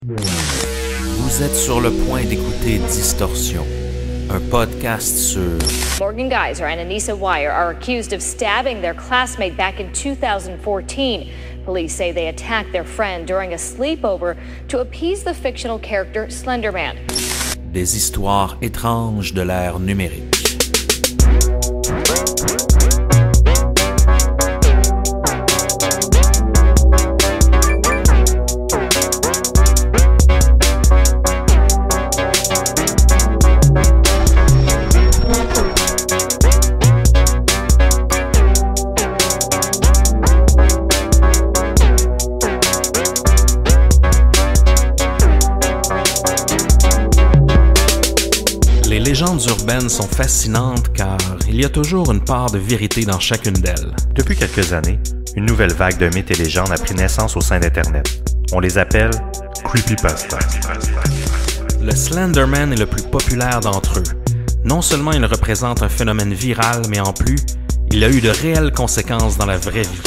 Vous êtes sur le point d'écouter Distorsion, un podcast sur Morgan Geyser and Anissa Weier are accused of stabbing their classmate back in 2014. Police say they attacked their friend during a sleepover to appease the fictional character Slenderman. des histoires étranges de l'ère numérique. Les légendes urbaines sont fascinantes car il y a toujours une part de vérité dans chacune d'elles. Depuis quelques années, une nouvelle vague de mythes et légendes a pris naissance au sein d'Internet. On les appelle creepypasta. Le Slenderman est le plus populaire d'entre eux. Non seulement il représente un phénomène viral, mais en plus, il a eu de réelles conséquences dans la vraie vie.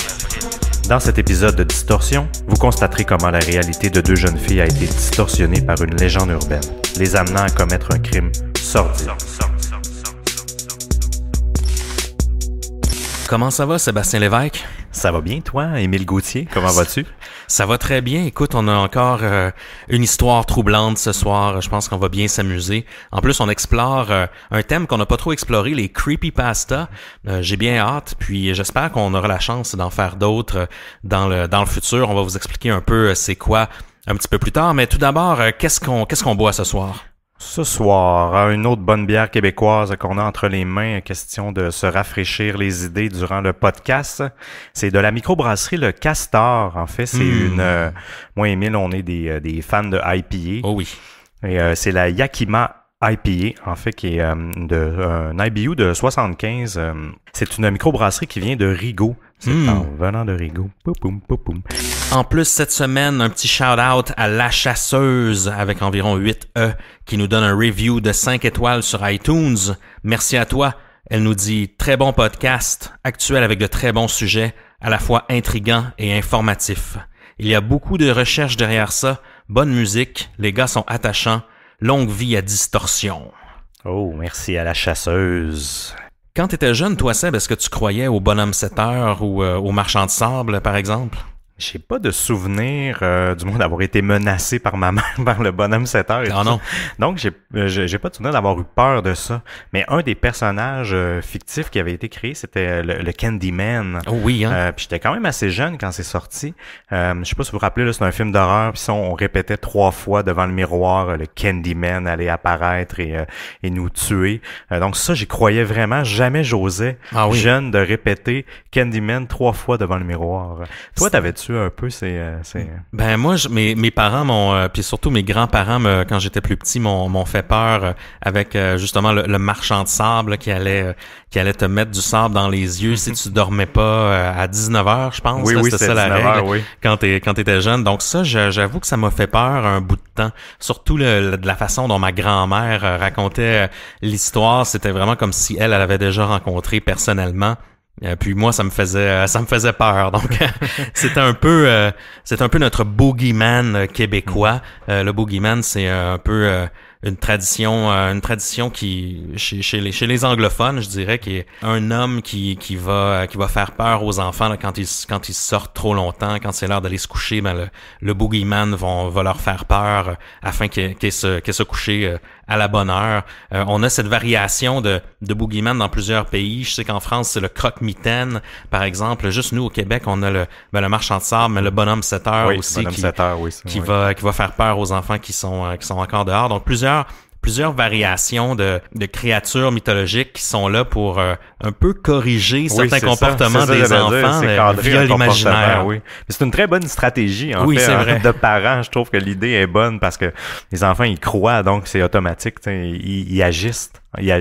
Dans cet épisode de Distorsion, vous constaterez comment la réalité de deux jeunes filles a été distorsionnée par une légende urbaine, les amenant à commettre un crime sordide. Comment ça va, Sébastien Lévesque? Ça va bien, toi, Émile Gauthier? Comment vas-tu? Ça va très bien. Écoute, on a encore une histoire troublante ce soir. Je pense qu'on va bien s'amuser. En plus, on explore un thème qu'on n'a pas trop exploré, les creepypasta. J'ai bien hâte, puis j'espère qu'on aura la chance d'en faire d'autres dans le futur. On va vous expliquer un peu c'est quoi un petit peu plus tard. Mais tout d'abord, qu'est-ce qu'on boit ce soir? Ce soir, une autre bonne bière québécoise qu'on a entre les mains, question de se rafraîchir les idées durant le podcast. C'est de la microbrasserie Le Castor. En fait, c'est moi et Émile, on est des fans de IPA. Oh oui. Et c'est la Yakima IPA, en fait, qui est un IBU de 75. C'est une microbrasserie qui vient de Rigaud. C'est en venant de Rigaud. Poupoum, poupoum. En plus, cette semaine, un petit shout-out à La Chasseuse avec environ 8 E qui nous donne un review de 5 étoiles sur iTunes. Merci à toi. Elle nous dit « Très bon podcast, actuel avec de très bons sujets, à la fois intrigants et informatifs. Il y a beaucoup de recherches derrière ça, bonne musique, les gars sont attachants, longue vie à Distorsion. » Oh, merci à La Chasseuse. Quand tu étais jeune, toi, Seb, est-ce que tu croyais au bonhomme 7 heures ou au marchand de sable, par exemple? J'ai pas de souvenir, du moins d'avoir été menacé par ma mère, par le bonhomme 7 heures. Ah non. Donc, j'ai pas de souvenir d'avoir eu peur de ça. Mais un des personnages fictifs qui avait été créé, c'était le Candyman. Oh oui, hein. Puis j'étais quand même assez jeune quand c'est sorti. Je sais pas si vous vous rappelez, là, c'est un film d'horreur. Puis on répétait 3 fois devant le miroir, le Candyman allait apparaître et nous tuer. Donc ça, j'y croyais vraiment. Jamais j'osais, jeune, de répéter Candyman 3 fois devant le miroir. Toi, t'avais-tu un peu Ben moi mes parents m'ont puis surtout mes grands-parents quand j'étais plus petit m'ont fait peur avec justement le marchand de sable qui allait te mettre du sable dans les yeux si tu dormais pas à 19h, je pense. Oui, là, oui, c'était ça la règle oui. quand t'étais jeune. Donc ça, j'avoue que ça m'a fait peur un bout de temps. Surtout de la façon dont ma grand-mère racontait l'histoire, c'était vraiment comme si elle avait déjà rencontré personnellement. Puis moi, ça me faisait peur. Donc, c'était un peu notre boogeyman québécois. Le boogeyman, c'est un peu une tradition qui chez les anglophones, je dirais, qui est un homme qui va faire peur aux enfants là, quand ils sortent trop longtemps, quand c'est l'heure d'aller se coucher. Ben le boogeyman va leur faire peur afin qu'ils se couchent à la bonne heure. On a cette variation de boogeyman dans plusieurs pays. Je sais qu'en France, c'est le croque-mitaine, par exemple. Juste nous, au Québec, on a le marchand de sable, mais le bonhomme 7 heures aussi, qui va faire peur aux enfants qui sont encore dehors. Donc, plusieurs variations de créatures mythologiques qui sont là pour un peu corriger certains comportements des enfants via l'imaginaire. Oui. C'est une très bonne stratégie en fait vrai. De parents. Je trouve que l'idée est bonne parce que les enfants ils croient, donc c'est automatique, ils agissent. Ils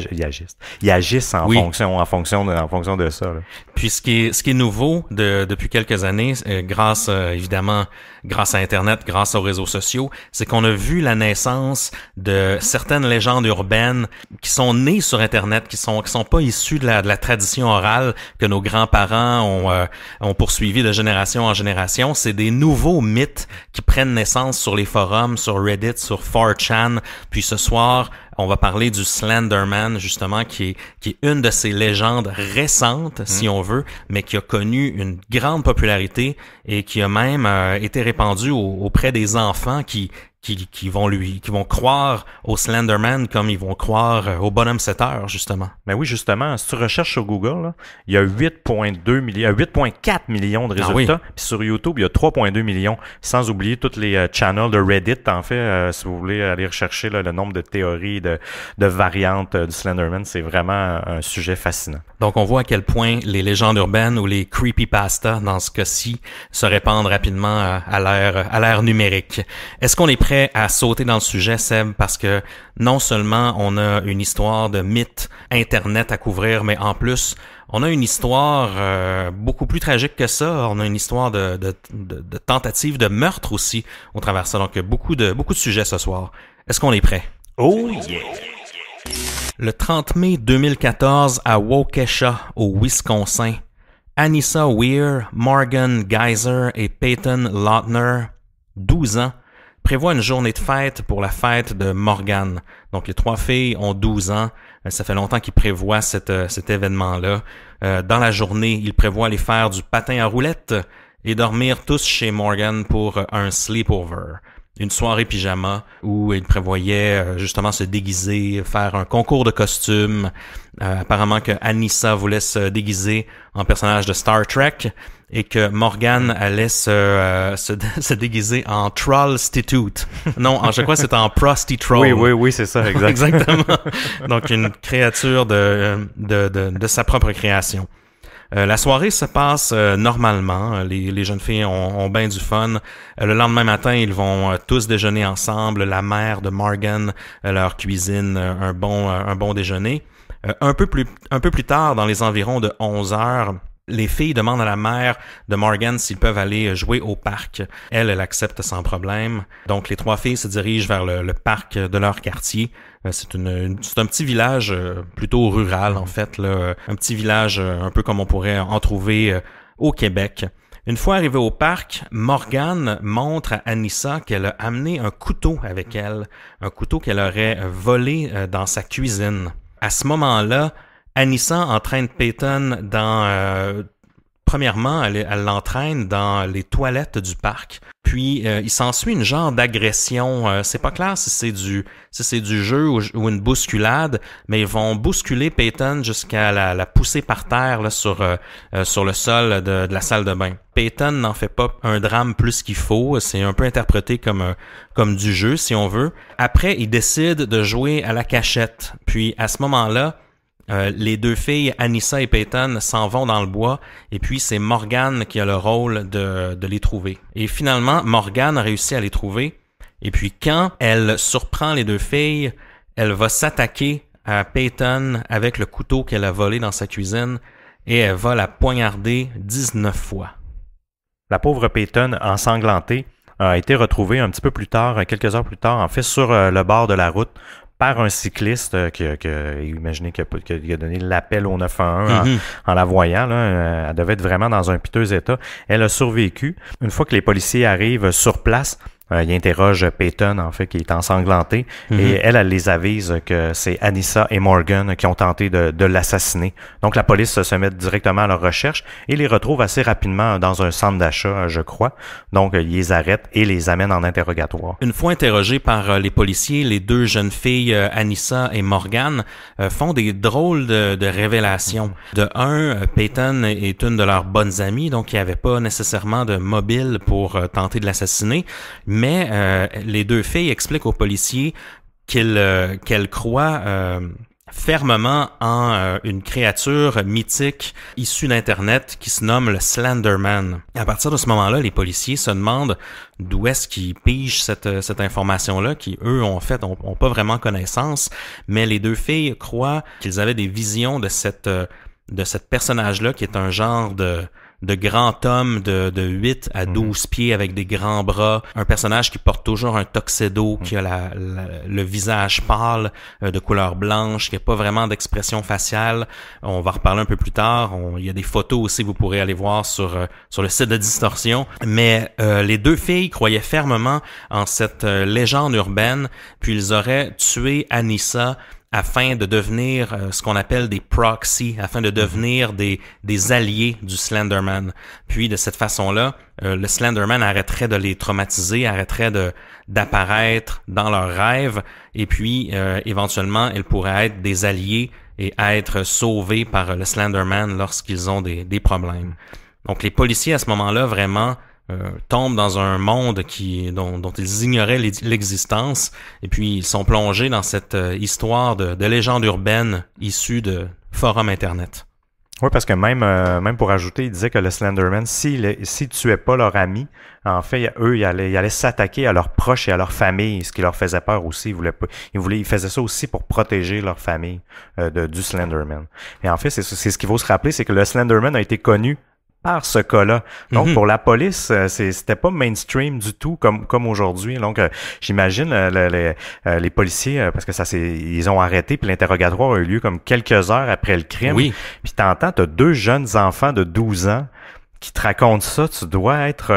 agissent en fonction de ça. Là. Puis ce qui est nouveau depuis quelques années, grâce évidemment grâce à Internet, grâce aux réseaux sociaux, c'est qu'on a vu la naissance de certaines légendes urbaines qui sont nées sur Internet, qui sont pas issues de la tradition orale que nos grands-parents ont poursuivi de génération en génération. C'est des nouveaux mythes qui prennent naissance sur les forums, sur Reddit, sur 4chan. Puis ce soir, on va parler du Slenderman, justement, qui est une de ces légendes récentes, si on veut, mais qui a connu une grande popularité et qui a même été répandue auprès des enfants qui vont croire au Slenderman comme ils vont croire au bonhomme 7 heures, justement. Ben oui, justement, si tu recherches sur Google, là, il y a 8.4 millions de résultats. Puis sur YouTube, il y a 3.2 millions, sans oublier toutes les channels de Reddit. En fait, si vous voulez aller rechercher là, le nombre de théories, de variantes du Slenderman, c'est vraiment un sujet fascinant. Donc, on voit à quel point les légendes urbaines ou les creepypasta, dans ce cas-ci, se répandent rapidement à l'ère numérique. Est-ce qu'on est prêt à sauter dans le sujet, Seb, parce que non seulement on a une histoire de mythe Internet à couvrir, mais en plus, on a une histoire beaucoup plus tragique que ça. On a une histoire de tentative de meurtre aussi au travers de ça. Donc, beaucoup de sujets ce soir. Est-ce qu'on est prêt? Oh yeah! Le 30 mai 2014, à Waukesha, au Wisconsin, Anissa Weir, Morgan Geyser et Peyton Lautner, 12 ans, prévoit une journée de fête pour la fête de Morgan. Donc, les trois filles ont 12 ans. Ça fait longtemps qu'ils prévoient cet événement-là. Dans la journée, ils prévoient aller faire du patin à roulettes et dormir tous chez Morgan pour un sleepover. Une soirée pyjama où ils prévoyaient justement se déguiser, faire un concours de costumes. Apparemment que Anissa voulait se déguiser en personnage de Star Trek et que Morgan allait se déguiser en Trollstitute. Non, je crois que c'était en Prosti-Troll. Oui, c'est ça, Exactement. Donc, une créature de sa propre création. La soirée se passe normalement. Les jeunes filles ont bien du fun. Le lendemain matin, ils vont tous déjeuner ensemble. La mère de Morgan leur cuisine un bon déjeuner. Un peu plus tard, dans les environs de 11 heures, les filles demandent à la mère de Morgan s'ils peuvent aller jouer au parc. Elle accepte sans problème. Donc, les trois filles se dirigent vers le parc de leur quartier. C'est un petit village plutôt rural, en fait, là. Un petit village un peu comme on pourrait en trouver au Québec. Une fois arrivée au parc, Morgan montre à Anissa qu'elle a amené un couteau avec elle. Un couteau qu'elle aurait volé dans sa cuisine. À ce moment-là, Anissa entraîne Peyton premièrement, elle l'entraîne dans les toilettes du parc. Puis, il s'ensuit une genre d'agression. C'est pas clair si c'est du jeu ou une bousculade, mais ils vont bousculer Peyton jusqu'à la pousser par terre là, sur le sol de la salle de bain. Peyton n'en fait pas un drame plus qu'il faut. C'est un peu interprété comme du jeu, si on veut. Après, il décide de jouer à la cachette. Puis, à ce moment-là, les deux filles, Anissa et Peyton, s'en vont dans le bois et puis c'est Morgan qui a le rôle de les trouver. Et finalement, Morgan a réussi à les trouver et puis quand elle surprend les deux filles, elle va s'attaquer à Peyton avec le couteau qu'elle a volé dans sa cuisine et elle va la poignarder 19 fois. La pauvre Peyton, ensanglantée, a été retrouvée un petit peu plus tard, quelques heures plus tard, en fait, sur le bord de la route, par un cycliste imaginez qu'il a donné l'appel au 911 en la voyant. Là, elle devait être vraiment dans un piteux état. Elle a survécu. Une fois que les policiers arrivent sur place, il interroge Peyton, en fait, qui est ensanglantée, et elle les avise que c'est Anissa et Morgan qui ont tenté de l'assassiner. Donc, la police se met directement à leur recherche et les retrouve assez rapidement dans un centre d'achat, je crois. Donc, ils les arrêtent et les amènent en interrogatoire. Une fois interrogées par les policiers, les deux jeunes filles, Anissa et Morgan, font des drôles de révélations. De un, Peyton est une de leurs bonnes amies, donc il n'y avait pas nécessairement de mobile pour tenter de l'assassiner. Mais les deux filles expliquent aux policiers qu'elles croient fermement en une créature mythique issue d'Internet qui se nomme le Slenderman. Et à partir de ce moment-là, les policiers se demandent d'où est-ce qu'ils pigent cette information-là, qui, eux, ont pas vraiment connaissance, mais les deux filles croient qu'ils avaient des visions de cette personnage-là, qui est un genre de grand homme de 8 à 12 pieds avec des grands bras, un personnage qui porte toujours un tuxedo, qui a le visage pâle, de couleur blanche, qui n'a pas vraiment d'expression faciale. On va reparler un peu plus tard. Il y a des photos aussi, vous pourrez aller voir sur le site de Distorsion. Mais les deux filles croyaient fermement en cette légende urbaine, puis ils auraient tué Anissa afin de devenir ce qu'on appelle des proxies, afin de devenir des alliés du Slenderman. Puis de cette façon-là, le Slenderman arrêterait de les traumatiser, arrêterait d'apparaître dans leurs rêves, et puis éventuellement, ils pourraient être des alliés et être sauvés par le Slenderman lorsqu'ils ont des problèmes. Donc les policiers à ce moment-là vraiment tombent dans un monde dont ils ignoraient l'existence, et puis ils sont plongés dans cette histoire de légende urbaine issue de forums Internet. Oui, parce que même pour ajouter, il disait que le Slenderman, s'il tuait pas leur ami, en fait, eux, ils allaient s'attaquer à leurs proches et à leur famille, ce qui leur faisait peur aussi. Ils faisaient ça aussi pour protéger leur famille du Slenderman. Et en fait, c'est ce qu'il faut se rappeler, c'est que le Slenderman a été connu par ce cas-là. Donc, pour la police, c'était pas mainstream du tout comme aujourd'hui. Donc, j'imagine les policiers, parce que ils ont arrêté, puis l'interrogatoire a eu lieu comme quelques heures après le crime. Oui. Puis t'as deux jeunes enfants de 12 ans qui te racontent ça, ça doit être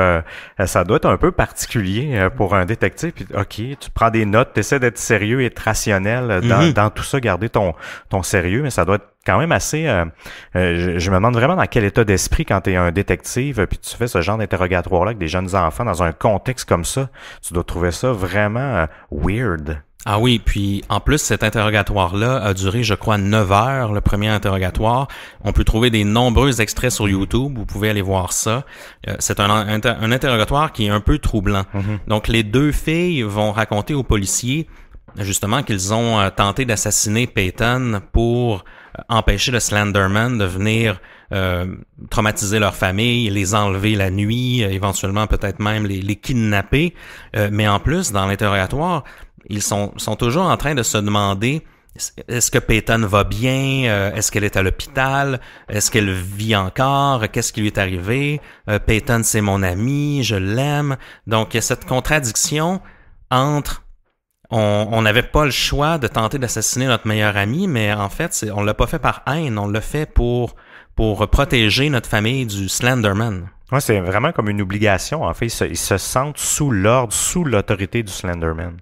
un peu particulier pour un détective. Puis, OK, tu prends des notes, tu essaies d'être sérieux et être rationnel dans tout ça, garder ton sérieux, mais ça doit être quand même assez... je me demande vraiment dans quel état d'esprit quand tu es un détective, puis tu fais ce genre d'interrogatoire-là avec des jeunes enfants dans un contexte comme ça. Tu dois trouver ça vraiment weird. Ah oui, puis en plus, cet interrogatoire-là a duré, je crois, 9 heures, le premier interrogatoire. On peut trouver des nombreux extraits sur YouTube, vous pouvez aller voir ça. C'est un interrogatoire qui est un peu troublant. Donc, les deux filles vont raconter aux policiers, justement, qu'ils ont tenté d'assassiner Peyton pour empêcher le Slenderman de venir traumatiser leur famille, les enlever la nuit, éventuellement peut-être même les kidnapper. Mais en plus, dans l'interrogatoire, ils sont toujours en train de se demander est-ce que Peyton va bien? Est-ce qu'elle est à l'hôpital? Est-ce qu'elle vit encore? Qu'est-ce qui lui est arrivé? Peyton, c'est mon ami, je l'aime. Donc, il y a cette contradiction entre on n'avait pas le choix de tenter d'assassiner notre meilleur ami, mais en fait, on l'a pas fait par haine, on l'a fait pour protéger notre famille du Slenderman. Ouais, c'est vraiment comme une obligation. En fait, ils se sentent sous l'ordre, sous l'autorité du Slenderman.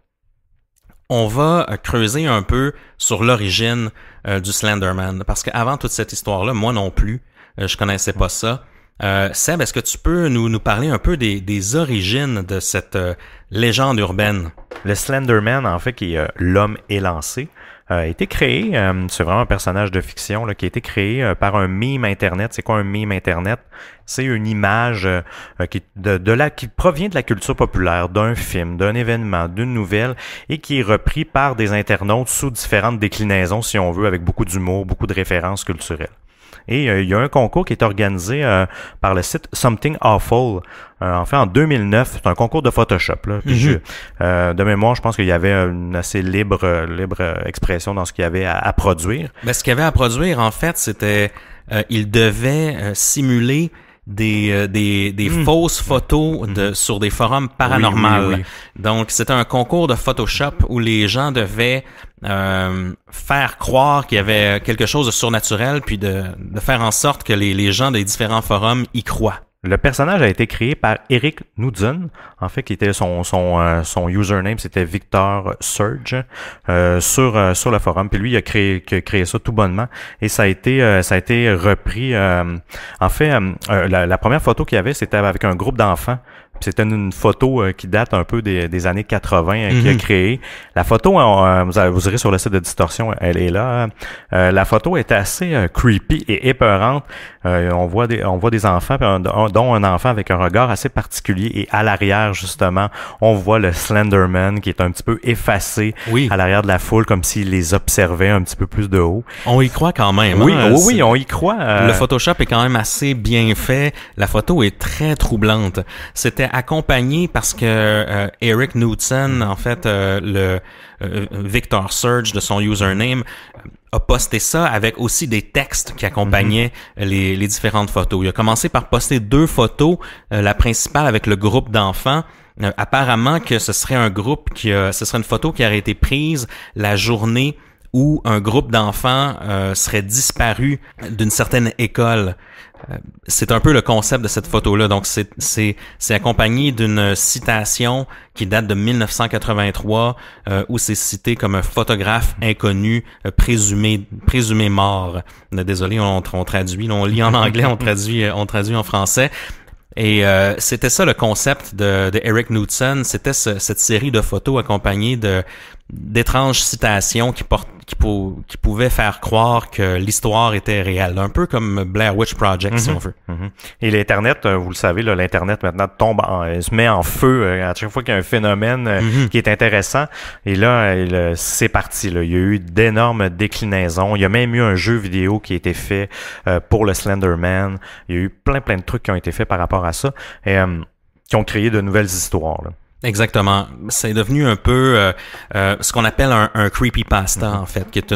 On va creuser un peu sur l'origine du Slenderman, parce qu'avant toute cette histoire-là, moi non plus, je connaissais pas ça. Seb, est-ce que tu peux nous parler un peu des origines de cette légende urbaine? Le Slenderman, en fait, qui est l'homme élancé, a été créé, c'est vraiment un personnage de fiction là, qui a été créé par un meme Internet. C'est quoi un meme Internet? C'est une image qui provient de la culture populaire, d'un film, d'un événement, d'une nouvelle, et qui est repris par des internautes sous différentes déclinaisons, si on veut, avec beaucoup d'humour, beaucoup de références culturelles. Et il y a un concours qui est organisé par le site Something Awful. En fait, en 2009, c'est un concours de Photoshop. Là. Puis de mémoire, je pense qu'il y avait une assez libre expression dans ce qu'il y avait à produire. Ben, ce qu'il y avait à produire, en fait, c'était il devait simuler des fausses photos sur des forums paranormaux. Oui. Donc, c'était un concours de Photoshop où les gens devaient faire croire qu'il y avait quelque chose de surnaturel, puis de faire en sorte que les gens des différents forums y croient. Le personnage a été créé par Eric Knudsen, en fait, qui était son username, c'était Victor Surge sur le forum. Puis lui, il a créé ça tout bonnement, et ça a été repris. En fait, la première photo qu'il y avait, c'était avec un groupe d'enfants. C'était une photo qui date un peu des années 80 qu'il a créée. La photo, vous irez sur le site de Distorsion, elle est là. La photo est assez creepy et épeurante. On voit des enfants, dont un enfant avec un regard assez particulier. Et à l'arrière, justement, on voit le Slenderman qui est un petit peu effacé à l'arrière de la foule, comme s'il les observait un petit peu plus de haut. On y croit quand même. Oui, oui, on y croit. Le Photoshop est quand même assez bien fait. La photo est très troublante. C'était accompagné parce que Eric Knudsen, en fait, le Victor Surge de son username, a posté ça avec aussi des textes qui accompagnaient les différentes photos. Il a commencé par poster 2 photos, la principale avec le groupe d'enfants. Apparemment que ce serait ce serait une photo qui aurait été prise la journée où un groupe d'enfants serait disparu d'une certaine école. C'est un peu le concept de cette photo-là. Donc, c'est accompagné d'une citation qui date de 1983, où c'est cité comme un photographe inconnu présumé mort. Désolé, on traduit. On lit en anglais, on traduit en français. Et c'était ça le concept de Eric Knudsen. C'était cette série de photos accompagnées d'étranges citations qui pouvaient faire croire que l'histoire était réelle, un peu comme Blair Witch Project, si on veut. Et l'Internet, vous le savez, là, l'Internet maintenant se met en feu à chaque fois qu'il y a un phénomène qui est intéressant. Et là, c'est parti. Là. Il y a eu d'énormes déclinaisons. Il y a même eu un jeu vidéo qui a été fait pour le Slenderman. Il y a eu plein de trucs qui ont été faits par rapport à ça et qui ont créé de nouvelles histoires. Là. Exactement. C'est devenu un peu ce qu'on appelle un creepypasta, en fait, qui est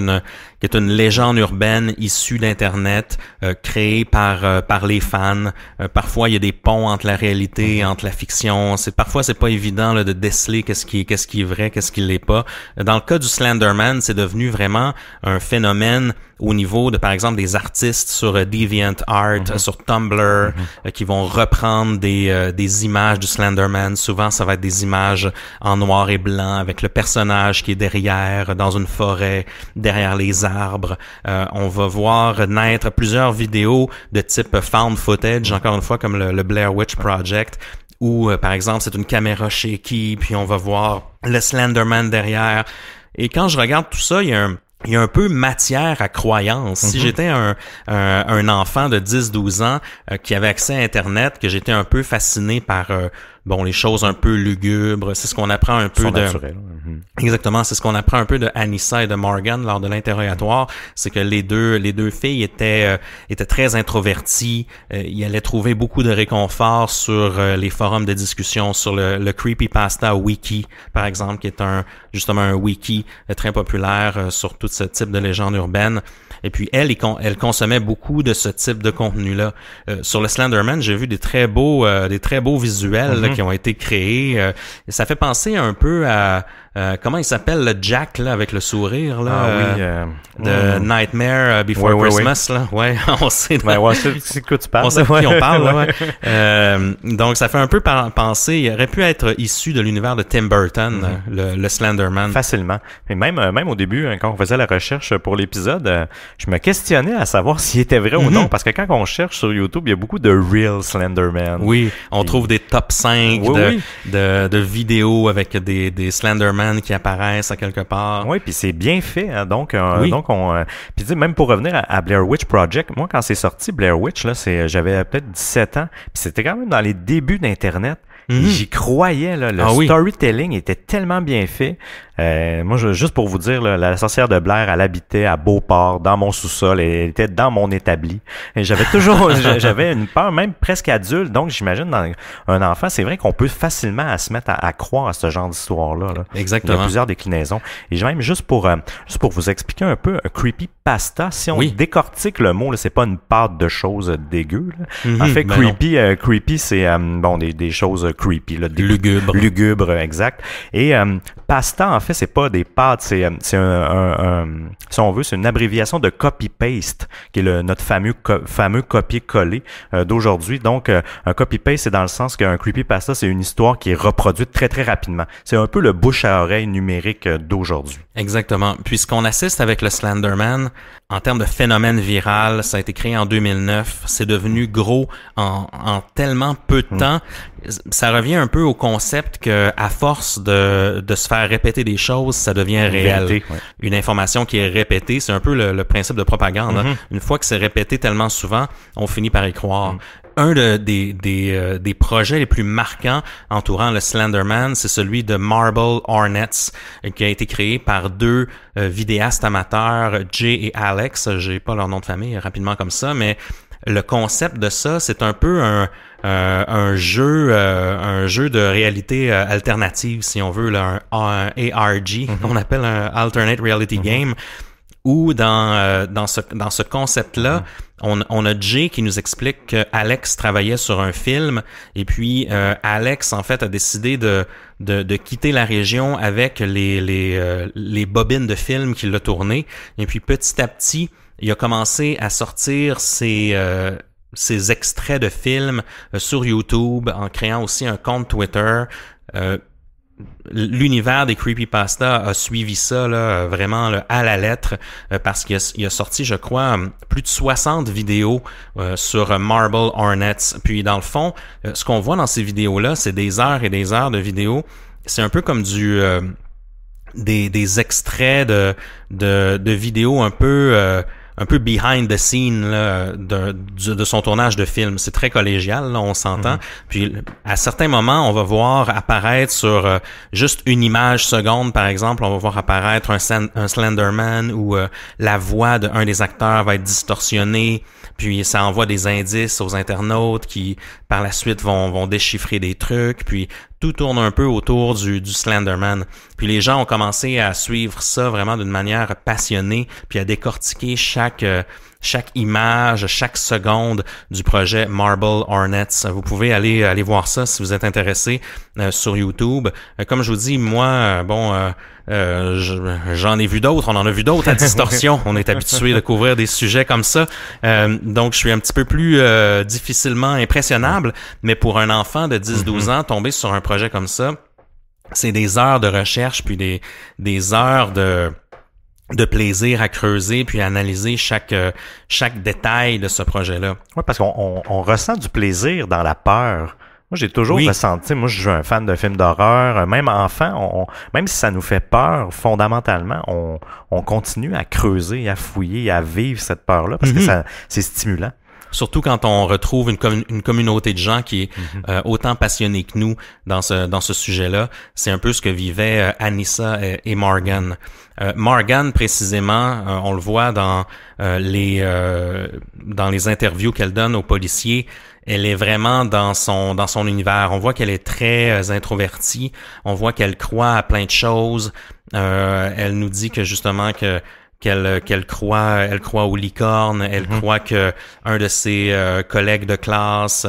une légende urbaine issue d'Internet, créée par les fans. Parfois, il y a des ponts entre la réalité, entre la fiction. Parfois, c'est pas évident là, de déceler qu'est-ce qui est vrai, qu'est-ce qui l'est pas. Dans le cas du Slenderman, c'est devenu vraiment un phénomène au niveau de, par exemple, des artistes sur DeviantArt, sur Tumblr, qui vont reprendre des images du Slenderman. Souvent, ça va être des images en noir et blanc avec le personnage qui est derrière, dans une forêt, derrière les arbres. On va voir naître plusieurs vidéos de type found footage, encore une fois, comme le Blair Witch Project, où, par exemple, c'est une caméra shaky, puis on va voir le Slenderman derrière. Et quand je regarde tout ça, il y a un peu matière à croyance. Si j'étais un enfant de 10-12 ans qui avait accès à Internet, que j'étais un peu fasciné par les choses un peu lugubres, c'est ce qu'on apprend un peu Exactement, c'est ce qu'on apprend un peu de Anissa et de Morgan lors de l'interrogatoire, c'est que les deux filles étaient très introverties, ils allaient trouver beaucoup de réconfort sur les forums de discussion, sur le Creepypasta Wiki, par exemple, qui est justement un wiki très populaire sur tout ce type de légende urbaine. Et puis elle consommait beaucoup de ce type de contenu-là. Sur le Slenderman, j'ai vu des très beaux visuels là, qui ont été créés. Ça fait penser un peu à comment il s'appelle le Jack là avec le sourire là de Nightmare Before Christmas là. Ouais, on sait. C'est quoi tu parles. On sait de qui on parle là, ouais. Donc ça fait un peu penser, il aurait pu être issu de l'univers de Tim Burton, le Slenderman. Facilement. Mais même au début, quand on faisait la recherche pour l'épisode, je me questionnais à savoir s'il était vrai ou non, parce que quand on cherche sur YouTube, il y a beaucoup de real Slenderman. Oui, on trouve des top 5 de vidéos avec des Slenderman qui apparaissent à quelque part. Oui, puis c'est bien fait. Hein, donc puis tu sais, même pour revenir à Blair Witch Project, moi quand c'est sorti Blair Witch là, j'avais peut-être 17 ans, puis c'était quand même dans les débuts d'Internet. J'y croyais, là, le storytelling était tellement bien fait. Moi, juste pour vous dire, là, la sorcière de Blair, elle habitait à Beauport, dans mon sous-sol, elle était dans mon établi. Et j'avais une peur, même presque adulte. Donc, j'imagine, dans un enfant, c'est vrai qu'on peut facilement se mettre à croire à ce genre d'histoire-là. Là. Exactement. Il y a plusieurs déclinaisons. Et même juste pour vous expliquer un peu, un creepypasta, si on décortique le mot, là, c'est pas une pâte de choses dégueu. Là. En fait, creepy, c'est des choses creepy, là, lugubres, exact. Et pasta, en fait, c'est pas des pâtes, c'est si on veut, c'est une abréviation de copy-paste, qui est notre fameux copier-coller d'aujourd'hui. Donc, un copy-paste, c'est dans le sens qu'un creepypasta, c'est une histoire qui est reproduite très, très rapidement. C'est un peu le bouche à oreille numérique d'aujourd'hui. Exactement. Puis ce qu'on assiste avec le Slenderman, en termes de phénomène viral, ça a été créé en 2009. C'est devenu gros en tellement peu de temps. ça revient un peu au concept que à force de se faire répéter des choses, ça devient réel. Vérité, ouais. Une information qui est répétée, c'est un peu le principe de propagande. Hein. Une fois que c'est répété tellement souvent, on finit par y croire. Un des projets les plus marquants entourant le Slenderman, c'est celui de Marble Hornets, qui a été créé par deux vidéastes amateurs, Jay et Alex. J'ai pas leur nom de famille rapidement comme ça, mais le concept de ça, c'est un peu un jeu de réalité alternative, si on veut, là, un ARG, qu'on appelle un Alternate Reality Game, où dans ce concept-là, on a Jay qui nous explique que Alex travaillait sur un film, et puis Alex en fait a décidé de quitter la région avec les bobines de film qu'il a tournées, et puis petit à petit il a commencé à sortir ses extraits de films sur YouTube, en créant aussi un compte Twitter. L'univers des creepypasta a suivi ça là, vraiment là, à la lettre, parce qu'il a sorti, je crois, plus de 60 vidéos sur Marble Hornets. Puis dans le fond, ce qu'on voit dans ces vidéos-là, c'est des heures et des heures de vidéos. C'est un peu comme des extraits de vidéos un peu behind the scene là, de son tournage de film. C'est très collégial, là, on s'entend. Puis à certains moments, on va voir apparaître sur juste une image seconde, par exemple, on va voir apparaître un Slenderman où la voix d'un des acteurs va être distorsionnée, puis ça envoie des indices aux internautes qui, par la suite, vont déchiffrer des trucs, puis tout tourne un peu autour du Slenderman. Puis les gens ont commencé à suivre ça vraiment d'une manière passionnée, puis à décortiquer chaque image, chaque seconde du projet Marble Hornets. Vous pouvez aller voir ça si vous êtes intéressé sur YouTube. Comme je vous dis, moi, j'en ai vu d'autres, on en a vu d'autres à Distorsion. On est habitué de couvrir des sujets comme ça. Donc, je suis un petit peu plus difficilement impressionnable, mais pour un enfant de 10-12 ans, tomber sur un projet comme ça, c'est des heures de recherche, puis des heures de plaisir à creuser puis à analyser chaque détail de ce projet-là. Oui, parce qu'on ressent du plaisir dans la peur. Moi, j'ai toujours ressenti, moi je suis un fan de films d'horreur, même enfant, même si ça nous fait peur fondamentalement, on continue à creuser, à fouiller, à vivre cette peur-là parce que c'est stimulant. Surtout quand on retrouve une communauté de gens qui est autant passionnée que nous dans ce sujet-là. C'est un peu ce que vivaient Anissa et Morgan. Morgan, précisément, on le voit dans les interviews qu'elle donne aux policiers. Elle est vraiment dans son univers. On voit qu'elle est très introvertie. On voit qu'elle croit à plein de choses. Elle nous dit que justement qu'elle croit aux licornes, elle croit que un de ses collègues de classe,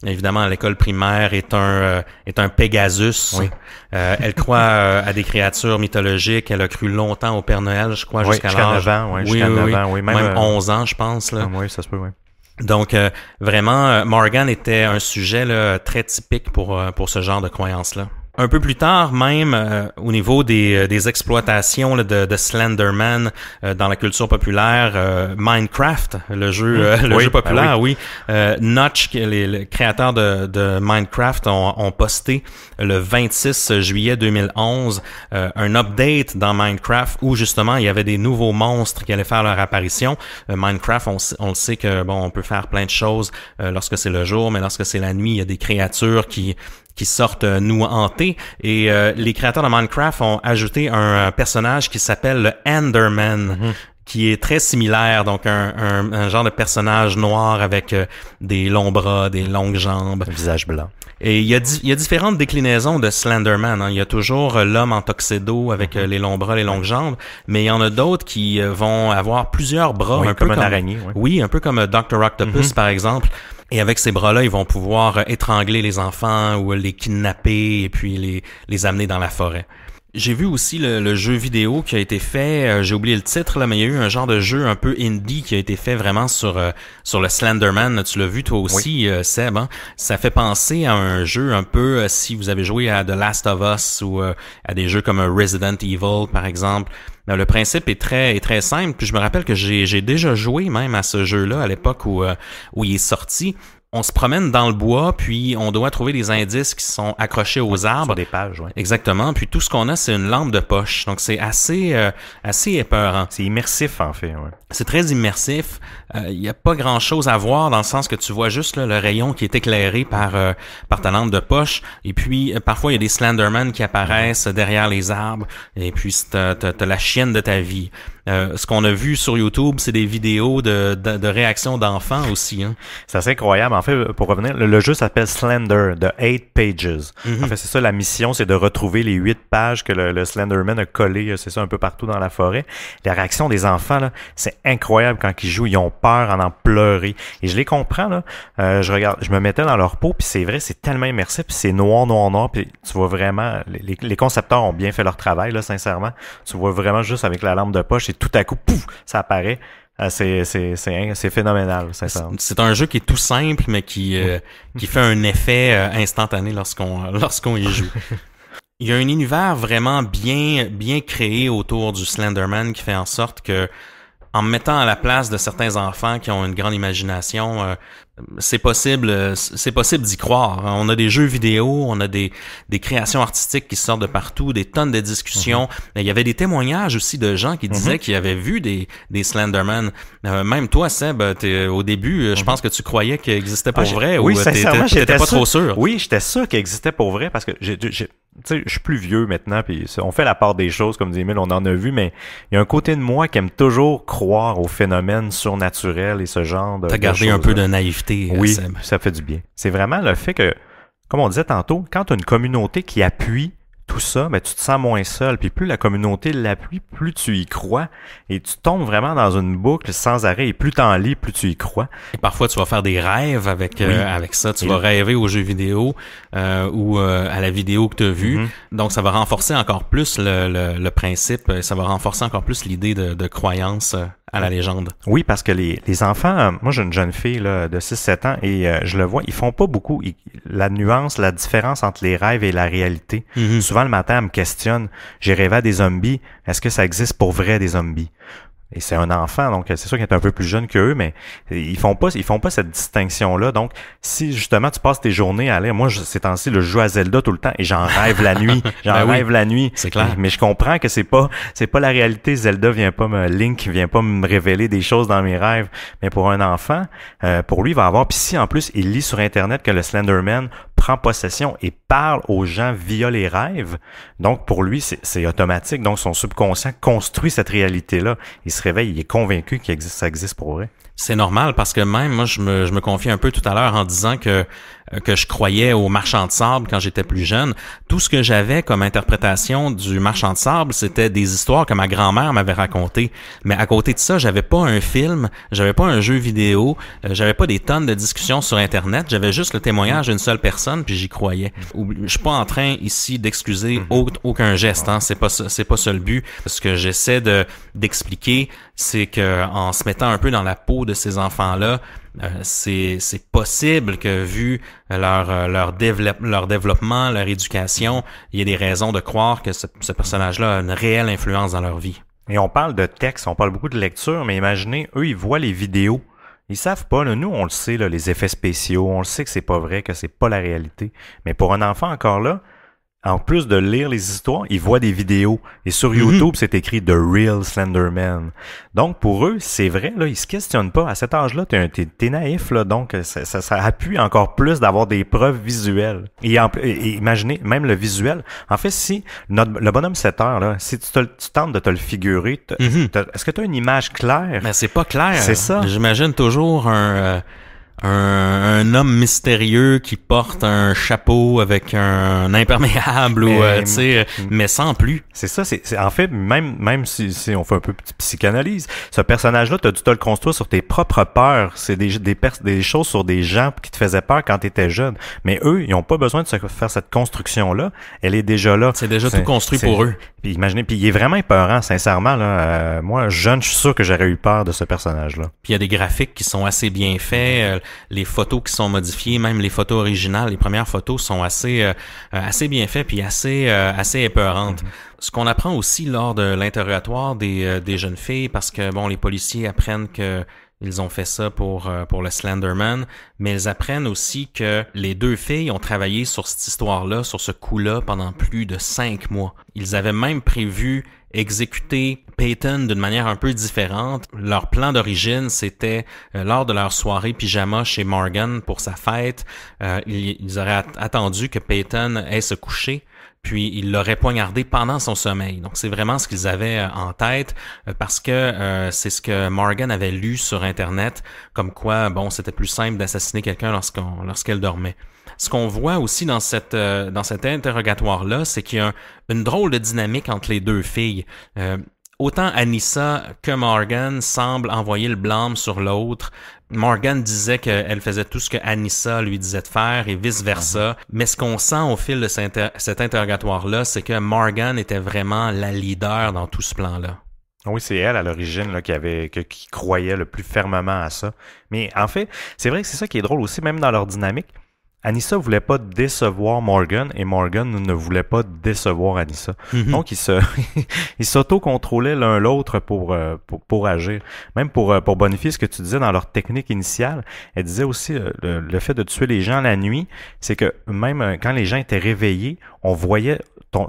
évidemment à l'école primaire, est un Pégasus. Oui. Elle croit à des créatures mythologiques. Elle a cru longtemps au Père Noël, je crois, jusqu'à l'âge. 9 ans, jusqu'à 9 ans, oui. Même 11 ans, je pense. Là. Oui, ça se peut, oui. Donc, vraiment, Morgan était un sujet là, très typique pour ce genre de croyances-là. Un peu plus tard, même au niveau des exploitations là, de Slenderman dans la culture populaire, Minecraft, le jeu jeu populaire, Notch, les créateurs de Minecraft, ont posté le 26 juillet 2011 un update dans Minecraft où justement il y avait des nouveaux monstres qui allaient faire leur apparition. Minecraft, on le sait que on peut faire plein de choses lorsque c'est le jour, mais lorsque c'est la nuit, il y a des créatures qui sortent nous hanter, et les créateurs de Minecraft ont ajouté un personnage qui s'appelle le Enderman, qui est très similaire, donc un genre de personnage noir avec des longs bras, des longues jambes. Un visage blanc. Et il y a différentes déclinaisons de Slenderman. Hein. Il y a toujours l'homme en tuxedo avec les longs bras, les longues jambes, mais il y en a d'autres qui vont avoir plusieurs bras, un peu comme un araignée. Oui, un peu comme Dr. Octopus par exemple. Et avec ces bras-là, ils vont pouvoir étrangler les enfants ou les kidnapper et puis les amener dans la forêt. J'ai vu aussi le jeu vidéo qui a été fait, j'ai oublié le titre là, mais il y a eu un genre de jeu un peu indie qui a été fait vraiment sur le Slenderman. Tu l'as vu toi aussi, Seb, hein? Ça fait penser à un jeu un peu, si vous avez joué à The Last of Us ou à des jeux comme Resident Evil par exemple. Le principe est très simple. Puis je me rappelle que j'ai déjà joué même à ce jeu-là à l'époque où il est sorti. on se promène dans le bois, puis on doit trouver des indices qui sont accrochés aux arbres. Sur des pages, oui. Exactement. Puis tout ce qu'on a, c'est une lampe de poche. Donc c'est assez épeurant. C'est immersif, en fait. Ouais. C'est très immersif. Il y a pas grand-chose à voir dans le sens que tu vois juste là, le rayon qui est éclairé par ta lampe de poche. Et puis parfois il y a des Slenderman qui apparaissent derrière les arbres. Et puis t'as la chienne de ta vie. Ce qu'on a vu sur YouTube, c'est des vidéos de réactions d'enfants aussi. Hein. C'est assez incroyable. En fait, pour revenir, le jeu s'appelle Slender, The 8 Pages. Mm-hmm. En fait, c'est ça, la mission, c'est de retrouver les 8 pages que le Slenderman a collées, c'est ça, un peu partout dans la forêt. La réaction des enfants, là, c'est incroyable quand ils jouent. Ils ont peur en pleurer. Et je les comprends, là. Je me mettais dans leur peau, puis c'est vrai, c'est tellement immersif, puis c'est noir, puis tu vois vraiment, les concepteurs ont bien fait leur travail, là, sincèrement. Tu vois vraiment juste avec la lampe de poche, et tout à coup, pouf, ça apparaît. C'est phénoménal, sincèrement. C'est un jeu qui est tout simple, mais qui fait un effet instantané lorsqu'on y joue. Il y a un univers vraiment bien créé autour du Slenderman qui fait en sorte que, en me mettant à la place de certains enfants qui ont une grande imagination, c'est possible d'y croire. On a des jeux vidéo, on a des créations artistiques qui sortent de partout, des tonnes de discussions. Il y avait des témoignages aussi de gens qui disaient qu'ils avaient vu des Slenderman. Même toi, Seb, au début, je pense que tu croyais qu'ils existaient pour vrai. Oui, sincèrement, j'étais pas trop sûr. Oui, j'étais sûr qu'ils existaient pour vrai parce que tu sais, je suis plus vieux maintenant, puis on fait la part des choses, comme dit Emile, on en a vu, mais il y a un côté de moi qui aime toujours croire aux phénomènes surnaturels et ce genre de choses. T'as gardé un peu de naïveté, oui, Seb. Ça fait du bien. C'est vraiment le fait que, comme on disait tantôt, quand tu as une communauté qui appuie tout ça, ben, tu te sens moins seul. Puis plus la communauté l'appuie, plus tu y crois. Et tu tombes vraiment dans une boucle sans arrêt. Et plus t'en lis, plus tu y crois. Et parfois, tu vas faire des rêves avec ça. Tu vas rêver aux jeux vidéo ou à la vidéo que tu as vue. Donc, ça va renforcer encore plus le principe. Ça va renforcer encore plus l'idée de croyance à la légende. Oui, parce que les enfants, moi j'ai une jeune fille là, de 6-7 ans et je le vois, ils font pas beaucoup la nuance, la différence entre les rêves et la réalité. Souvent le matin, elle me questionne, j'ai rêvé à des zombies, est-ce que ça existe pour vrai des zombies? Et c'est un enfant, donc c'est sûr qu'il est un peu plus jeune qu'eux, mais ils font pas cette distinction-là. Donc, si justement tu passes tes journées à aller, moi ces temps-ci, je joue à Zelda tout le temps et j'en rêve la nuit. La nuit. C'est clair. Mais je comprends que c'est pas la réalité. Link vient pas me révéler des choses dans mes rêves. Mais pour un enfant, pour lui, il va avoir. Puis si en plus il lit sur Internet que le Slenderman prend possession et parle aux gens via les rêves, donc pour lui c'est automatique. Donc son subconscient construit cette réalité-là. Il se réveille, il est convaincu que ça existe pour vrai. C'est normal parce que même moi je me confie un peu tout à l'heure en disant que je croyais au marchand de sable quand j'étais plus jeune. Tout ce que j'avais comme interprétation du marchand de sable, c'était des histoires que ma grand-mère m'avait racontées. Mais à côté de ça, j'avais pas un film, j'avais pas un jeu vidéo, j'avais pas des tonnes de discussions sur Internet, j'avais juste le témoignage d'une seule personne puis j'y croyais. Je suis pas en train ici d'excuser aucun geste, hein, c'est pas ça le but. Ce que j'essaie d'expliquer, c'est que en se mettant un peu dans la peau de ces enfants-là, c'est possible que vu leur développement, leur éducation, il y ait des raisons de croire que ce personnage-là a une réelle influence dans leur vie. Et on parle de texte, on parle beaucoup de lecture, mais imaginez, eux, ils voient les vidéos. Ils savent pas, là, nous, on le sait, là, les effets spéciaux, on le sait que c'est pas vrai, que c'est pas la réalité. Mais pour un enfant encore là, en plus de lire les histoires, ils voient des vidéos. Et sur YouTube, c'est écrit The Real Slenderman. Donc, pour eux, c'est vrai, là, ils se questionnent pas. À cet âge-là, t'es naïf, là. Donc, ça appuie encore plus d'avoir des preuves visuelles. Et imaginez, même le visuel. En fait, si le bonhomme 7 heures, là, si tu tentes de te le figurer, est-ce que tu as une image claire? Mais c'est pas clair. C'est ça. J'imagine toujours un homme mystérieux qui porte un chapeau avec un imperméable ou tu sais, mais sans plus. C'est ça, c'est en fait même si on fait un peu de psychanalyse, ce personnage-là, t'as dû te le construire sur tes propres peurs. C'est des choses sur des gens qui te faisaient peur quand t'étais jeune. Mais eux, ils ont pas besoin de se faire cette construction-là. Elle est déjà là. C'est déjà tout construit pour eux. Puis imaginez, puis il est vraiment épeurant, sincèrement là. Moi, jeune, je suis sûr que j'aurais eu peur de ce personnage-là. Puis il y a des graphiques qui sont assez bien faits. Les photos qui sont modifiées, même les photos originales, les premières photos sont assez bien faites puis assez épeurantes. Ce qu'on apprend aussi lors de l'interrogatoire des jeunes filles, parce que bon, les policiers apprennent que Ils ont fait ça pour le Slenderman, mais ils apprennent aussi que les deux filles ont travaillé sur cette histoire-là, sur ce coup-là, pendant plus de 5 mois. Ils avaient même prévu exécuter Peyton d'une manière un peu différente. Leur plan d'origine, c'était lors de leur soirée pyjama chez Morgan pour sa fête, ils auraient attendu que Peyton aille se coucher, puis ils l'auraient poignardé pendant son sommeil. Donc c'est vraiment ce qu'ils avaient en tête, parce que c'est ce que Morgan avait lu sur Internet, comme quoi, bon, c'était plus simple d'assassiner quelqu'un lorsqu'elle dormait. Ce qu'on voit aussi dans cet interrogatoire-là, c'est qu'il y a une drôle de dynamique entre les deux filles. Autant Anissa que Morgan semblent envoyer le blâme sur l'autre. Morgan disait qu'elle faisait tout ce que Anissa lui disait de faire et vice-versa. Mais ce qu'on sent au fil de cet interrogatoire-là, c'est que Morgan était vraiment la leader dans tout ce plan-là. Oui, c'est elle à l'origine là, qui croyait le plus fermement à ça. Mais en fait, c'est vrai que c'est ça qui est drôle aussi, même dans leur dynamique. Anissa voulait pas décevoir Morgan et Morgan ne voulait pas décevoir Anissa. Mm-hmm. Donc ils s'auto-contrôlaient l'un l'autre pour agir. Même pour bonifier ce que tu disais dans leur technique initiale, elle disait aussi le fait de tuer les gens la nuit, c'est que même quand les gens étaient réveillés, on voyait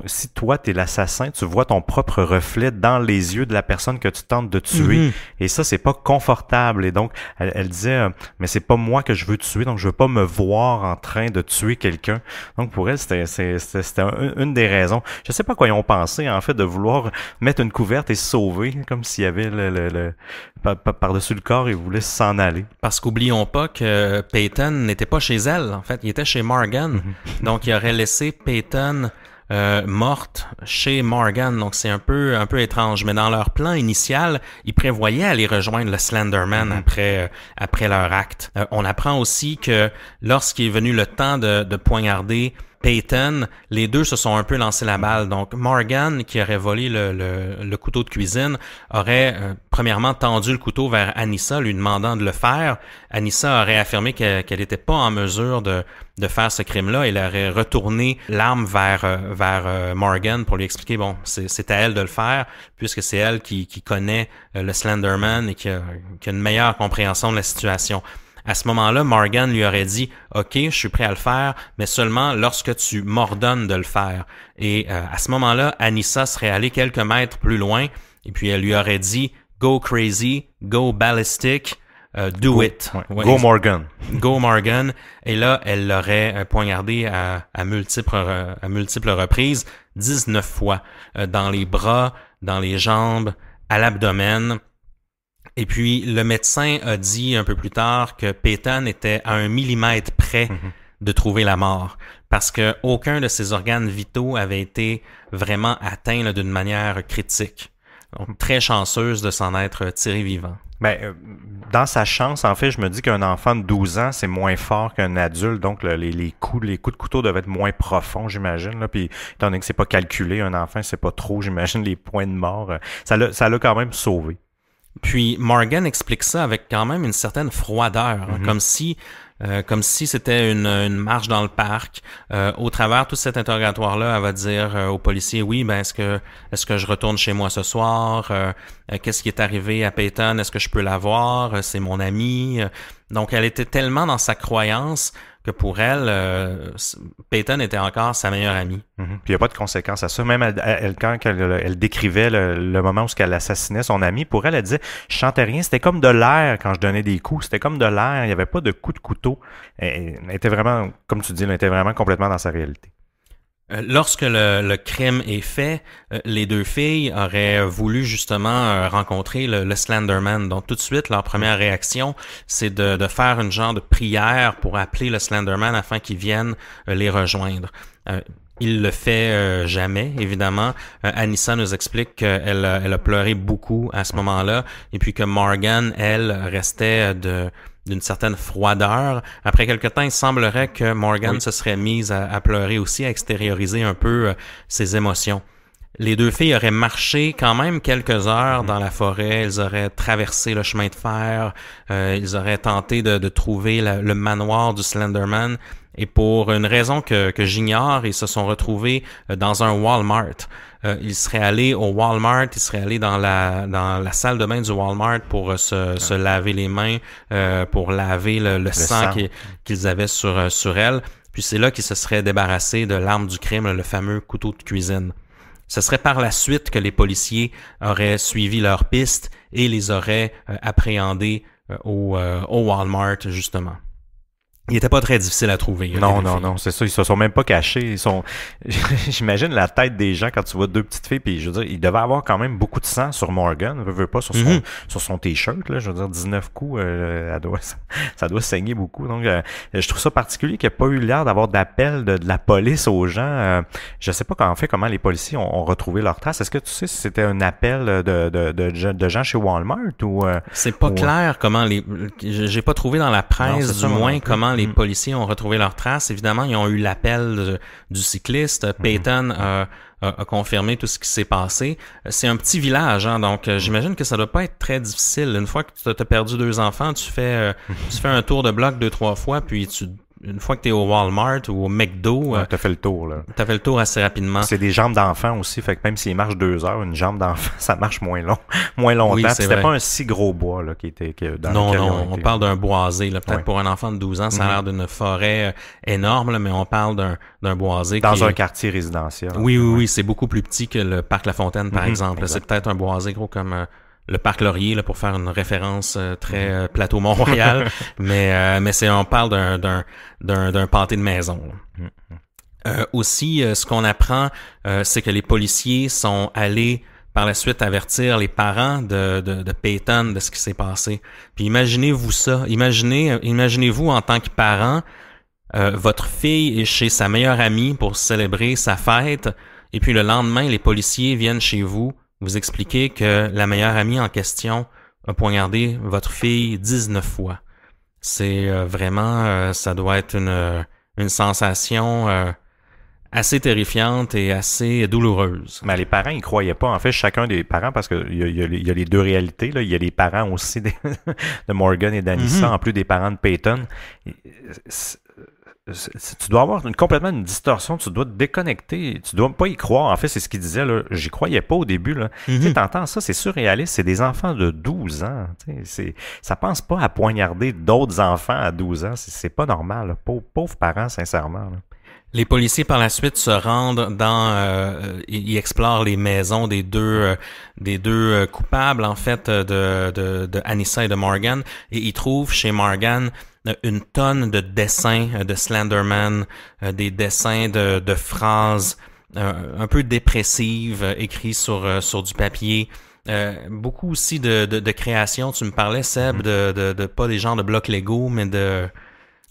si toi t'es l'assassin, tu vois ton propre reflet dans les yeux de la personne que tu tentes de tuer. Mm-hmm. Et ça, c'est pas confortable. Et donc, elle disait, mais c'est pas moi que je veux tuer, donc je veux pas me voir en train de tuer quelqu'un. Donc pour elle, c'était une des raisons. Je sais pas quoi ils ont pensé, en fait, de vouloir mettre une couverte et se sauver, comme s'il y avait par-dessus le corps, ils voulaient s'en aller. Parce qu'oublions pas que Peyton n'était pas chez elle, en fait, il était chez Morgan. Mm-hmm. Donc il aurait laissé Peyton morte chez Morgan, donc c'est un peu étrange. Mais dans leur plan initial, ils prévoyaient aller rejoindre le Slenderman après leur acte. On apprend aussi que lorsqu'il est venu le temps de poignarder Peyton, les deux se sont un peu lancé la balle. Donc Morgan, qui aurait volé le couteau de cuisine, aurait premièrement tendu le couteau vers Anissa, lui demandant de le faire. Anissa aurait affirmé qu'elle n'était pas en mesure de faire ce crime-là. Elle aurait retourné l'arme vers Morgan pour lui expliquer, bon, c'est à elle de le faire, puisque c'est elle qui connaît le Slenderman et qui a une meilleure compréhension de la situation. À ce moment-là, Morgan lui aurait dit « Ok, je suis prêt à le faire, mais seulement lorsque tu m'ordonnes de le faire. » Et à ce moment-là, Anissa serait allée quelques mètres plus loin et puis elle lui aurait dit « Go crazy, go ballistic, do it. » Ouais. Go Morgan. Go Morgan. Et là, elle l'aurait poignardé à multiples reprises, 19 fois, dans les bras, dans les jambes, à l'abdomen. Et puis, le médecin a dit un peu plus tard que Peyton était à 1 millimètre près de trouver la mort parce que aucun de ses organes vitaux avait été vraiment atteint là, d'une manière critique. Donc, très chanceuse de s'en être tiré vivant. Dans sa chance, en fait, je me dis qu'un enfant de 12 ans, c'est moins fort qu'un adulte, donc les coups de couteau doivent être moins profonds, j'imagine. Là. Puis, étant donné que c'est pas calculé, un enfant, c'est pas trop, j'imagine, les points de mort. Ça l'a quand même sauvé. Puis Morgan explique ça avec quand même une certaine froideur, comme si c'était une marche dans le parc. Au travers tout cet interrogatoire-là, elle va dire aux policiers, oui, ben est-ce que je retourne chez moi ce soir? Qu'est-ce qui est arrivé à Peyton? Est-ce que je peux la voir? C'est mon ami. Donc elle était tellement dans sa croyance que pour elle, Peyton était encore sa meilleure amie. Puis il n'y a pas de conséquences à ça. Même quand elle décrivait le moment où elle assassinait son ami, pour elle, elle disait « Je chantais rien, c'était comme de l'air quand je donnais des coups, c'était comme de l'air, il n'y avait pas de coup de couteau. » Elle était vraiment, comme tu dis, elle était vraiment complètement dans sa réalité. Lorsque le crime est fait, les deux filles auraient voulu justement rencontrer le Slenderman. Donc tout de suite, leur première réaction, c'est de faire une genre de prière pour appeler le Slenderman afin qu'il vienne les rejoindre. Il le fait jamais, évidemment. Anissa nous explique qu'elle a pleuré beaucoup à ce moment-là et puis que Morgan, elle, restait d'une certaine froideur. Après quelque temps, il semblerait que Morgan se serait mise à pleurer aussi, à extérioriser un peu ses émotions. Les deux filles auraient marché quand même quelques heures dans la forêt. Elles auraient traversé le chemin de fer. Ils auraient tenté de trouver le manoir du Slenderman. Et pour une raison que j'ignore, ils se sont retrouvés dans un Walmart. il serait allé au Walmart, il serait allé dans la salle de bain du Walmart pour se laver les mains, pour laver le sang qu'ils avaient sur elle. Puis c'est là qu'il se serait débarrassé de l'arme du crime, le fameux couteau de cuisine. Ce serait par la suite que les policiers auraient suivi leur piste et les auraient appréhendés au Walmart, justement. Il était pas très difficile à trouver. Non, c'est ça. Ils se sont même pas cachés. J'imagine la tête des gens quand tu vois deux petites filles. Puis je veux dire, il devait avoir quand même beaucoup de sang sur Morgan. Veut pas sur son t-shirt. Là, je veux dire, 19 coups, ça doit saigner beaucoup. Donc, je trouve ça particulier qu'il n'y ait pas eu l'air d'avoir d'appel de la police aux gens. Je sais pas comment les policiers ont retrouvé leurs traces. Est-ce que tu sais si c'était un appel de gens chez Walmart ou c'est pas clair comment j'ai pas trouvé dans la presse du moins comment les policiers ont retrouvé leurs traces. Évidemment, ils ont eu l'appel du cycliste. Peyton a confirmé tout ce qui s'est passé. C'est un petit village, hein, donc j'imagine que ça doit pas être très difficile. Une fois que tu as perdu 2 enfants, tu fais un tour de bloc 2-3 fois, puis une fois que t'es au Walmart ou au McDo, t'as fait le tour, là. T'as fait le tour assez rapidement. C'est des jambes d'enfant aussi, fait que même s'il marche 2 heures, une jambe d'enfant, ça marche moins longtemps. Oui, c'était pas un si gros bois, là, Non, on parle d'un boisé, là. Peut-être pour un enfant de 12 ans, ça a l'air d'une forêt énorme, là, mais on parle d'un boisé. Dans un quartier résidentiel. Oui, c'est beaucoup plus petit que le parc La Fontaine, par exemple. C'est peut-être un boisé gros comme le parc Laurier, là, pour faire une référence très plateau Mont-Royal, mais on parle d'un pâté de maison. Aussi, ce qu'on apprend, c'est que les policiers sont allés par la suite avertir les parents de Peyton de ce qui s'est passé. Puis imaginez-vous ça, imaginez-vous en tant que parent, votre fille est chez sa meilleure amie pour célébrer sa fête, et puis le lendemain, les policiers viennent chez vous vous expliquez que la meilleure amie en question a poignardé votre fille 19 fois. C'est vraiment, ça doit être une sensation assez terrifiante et assez douloureuse. Mais les parents, ils croyaient pas. En fait, chacun des parents, parce que il y a les deux réalités, là. Il y a les parents aussi de Morgan et d'Anissa, en plus des parents de Peyton. Tu dois avoir complètement une distorsion, tu dois te déconnecter, tu dois pas y croire. En fait, c'est ce qu'il disait, là. J'y croyais pas au début, là. Tu sais, t'entends ça, c'est surréaliste, c'est des enfants de 12 ans. Ça pense pas à poignarder d'autres enfants à 12 ans. C'est pas normal, là. Pauvres parents, sincèrement, là. Les policiers, par la suite, se rendent ils explorent les maisons des deux coupables, en fait, de Anissa et de Morgan, et ils trouvent chez Morgan une tonne de dessins de Slenderman, des dessins de phrases un peu dépressives écrits sur du papier. Beaucoup aussi de créations. Tu me parlais, Seb, de pas des genres de blocs Lego, mais de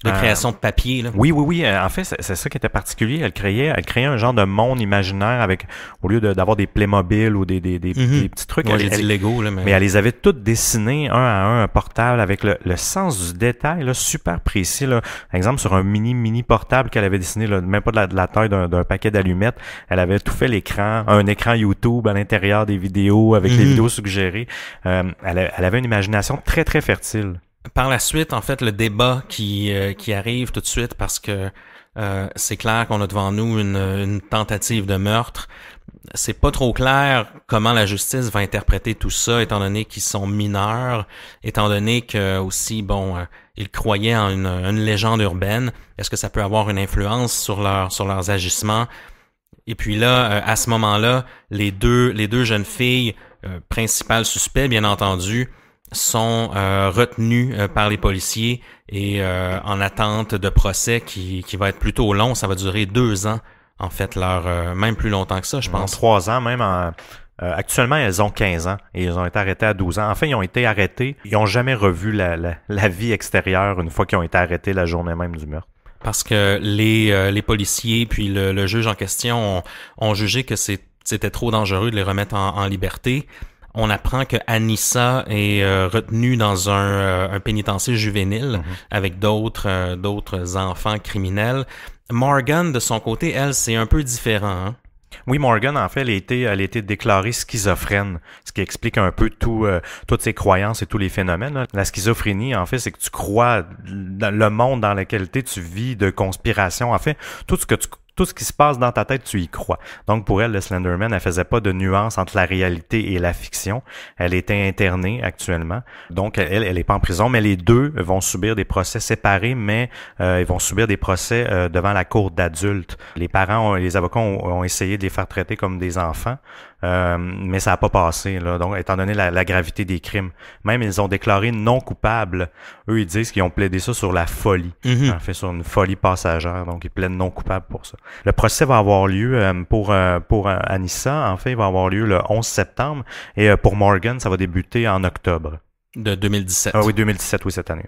création de papier, là. Oui. En fait, c'est ça qui était particulier. Elle créait un genre de monde imaginaire avec, au lieu d'avoir des Playmobil ou des petits trucs. Ouais, j'ai dit Lego, là, mais elle les avait toutes dessinées un à un portable avec le sens du détail, là, super précis, là. Par exemple, sur un mini portable qu'elle avait dessiné, là, même pas de la taille d'un paquet d'allumettes. Elle avait tout fait un écran YouTube à l'intérieur des vidéos avec les vidéos suggérées. Elle avait une imagination très, très fertile. Par la suite, en fait, le débat qui arrive tout de suite parce que c'est clair qu'on a devant nous une tentative de meurtre. C'est pas trop clair comment la justice va interpréter tout ça, étant donné qu'ils sont mineurs, étant donné que aussi, ils croyaient en une légende urbaine. Est-ce que ça peut avoir une influence sur leurs agissements? Et puis là, à ce moment-là, les deux jeunes filles, principales suspects, bien entendu, sont retenus par les policiers et en attente de procès qui va être plutôt long. Ça va durer 2 ans, en fait, même plus longtemps que ça, je pense. 3 ans, même. Actuellement, elles ont 15 ans et ils ont été arrêtés à 12 ans. Enfin, ils ont été arrêtés. Ils n'ont jamais revu la vie extérieure une fois qu'ils ont été arrêtés la journée même du meurtre. Parce que les policiers puis le juge en question ont jugé que c'était trop dangereux de les remettre en liberté. On apprend que Anissa est retenue dans un pénitencier juvénile avec d'autres enfants criminels. Morgan, de son côté, elle, c'est un peu différent, hein? Oui, Morgan, en fait, elle a été déclarée schizophrène, ce qui explique un peu toutes ses croyances et tous les phénomènes, là. La schizophrénie, en fait, c'est que tu crois dans le monde dans lequel tu vis de conspiration. En fait, tout tout ce qui se passe dans ta tête, tu y crois. Donc pour elle, le Slenderman, elle faisait pas de nuance entre la réalité et la fiction. Elle était internée actuellement. Donc elle est pas en prison, mais les deux vont subir des procès séparés, mais ils vont subir des procès devant la cour d'adultes. Les parents, les avocats ont essayé de les faire traiter comme des enfants, mais ça n'a pas passé, là. Donc, étant donné la gravité des crimes. Même, ils ont déclaré non coupables. Eux, ils disent qu'ils ont plaidé ça sur la folie. En fait, sur une folie passagère. Donc, ils plaident non coupables pour ça. Le procès va avoir lieu pour Anissa. En fait, il va avoir lieu le 11 septembre. Et pour Morgan, ça va débuter en octobre. De 2017. Ah oui, 2017, oui, cette année.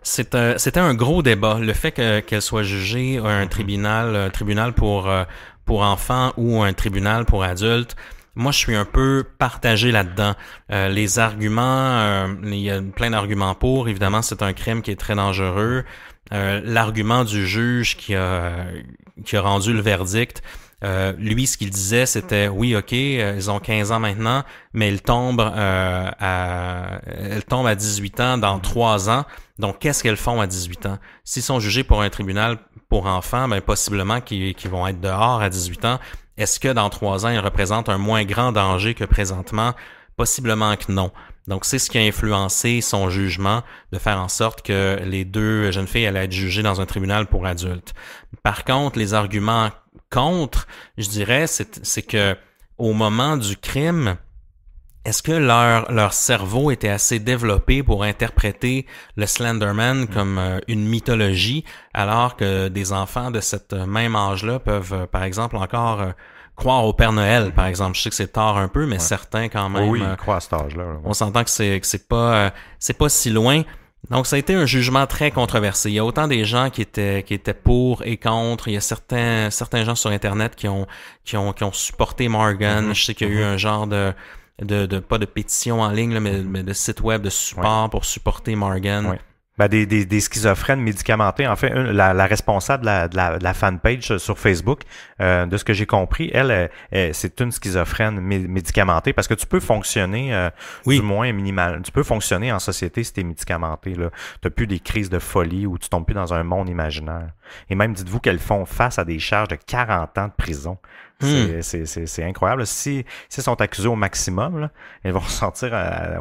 C'était un gros débat. Le fait qu'elle soit jugée à un tribunal pour enfants ou un tribunal pour adultes, moi, je suis un peu partagé là-dedans. Les arguments, il y a plein d'arguments pour. Évidemment, c'est un crime qui est très dangereux. L'argument du juge qui a rendu le verdict, lui, ce qu'il disait, c'était oui, ok, ils ont 15 ans maintenant, mais ils tombent à 18 ans dans 3 ans. Donc, qu'est-ce qu'elles font à 18 ans? S'ils sont jugés pour un tribunal pour enfants, ben possiblement qu'ils vont être dehors à 18 ans. Est-ce que dans 3 ans, ils représentent un moins grand danger que présentement? Possiblement que non. Donc, c'est ce qui a influencé son jugement de faire en sorte que les deux jeunes filles allaient être jugées dans un tribunal pour adultes. Par contre, les arguments contre, je dirais, c'est que au moment du crime, est-ce que leur cerveau était assez développé pour interpréter le Slenderman comme une mythologie, alors que des enfants de cet même âge-là peuvent, par exemple, encore croire au Père Noël, par exemple. Je sais que c'est tard un peu, mais certains quand même. Oui, ils croient à cet âge-là. Ouais. On s'entend que c'est pas si loin. Donc, ça a été un jugement très controversé. Il y a autant des gens qui étaient pour et contre. Il y a certains gens sur Internet qui ont supporté Morgan. Je sais qu'il y a eu un genre de pas de pétition en ligne, là, mais de site web de support pour supporter Morgan. Oui. Ben des schizophrènes médicamentés. En fait, la responsable de la fanpage sur Facebook, de ce que j'ai compris, elle c'est une schizophrène médicamentée parce que tu peux fonctionner du moins minimal. Tu peux fonctionner en société si t'es médicamenté. Là. T'as plus des crises de folie ou tu tombes plus dans un monde imaginaire. Et même, dites-vous qu'elles font face à des charges de 40 ans de prison. C'est incroyable. Si sont accusés au maximum, là, ils vont sortir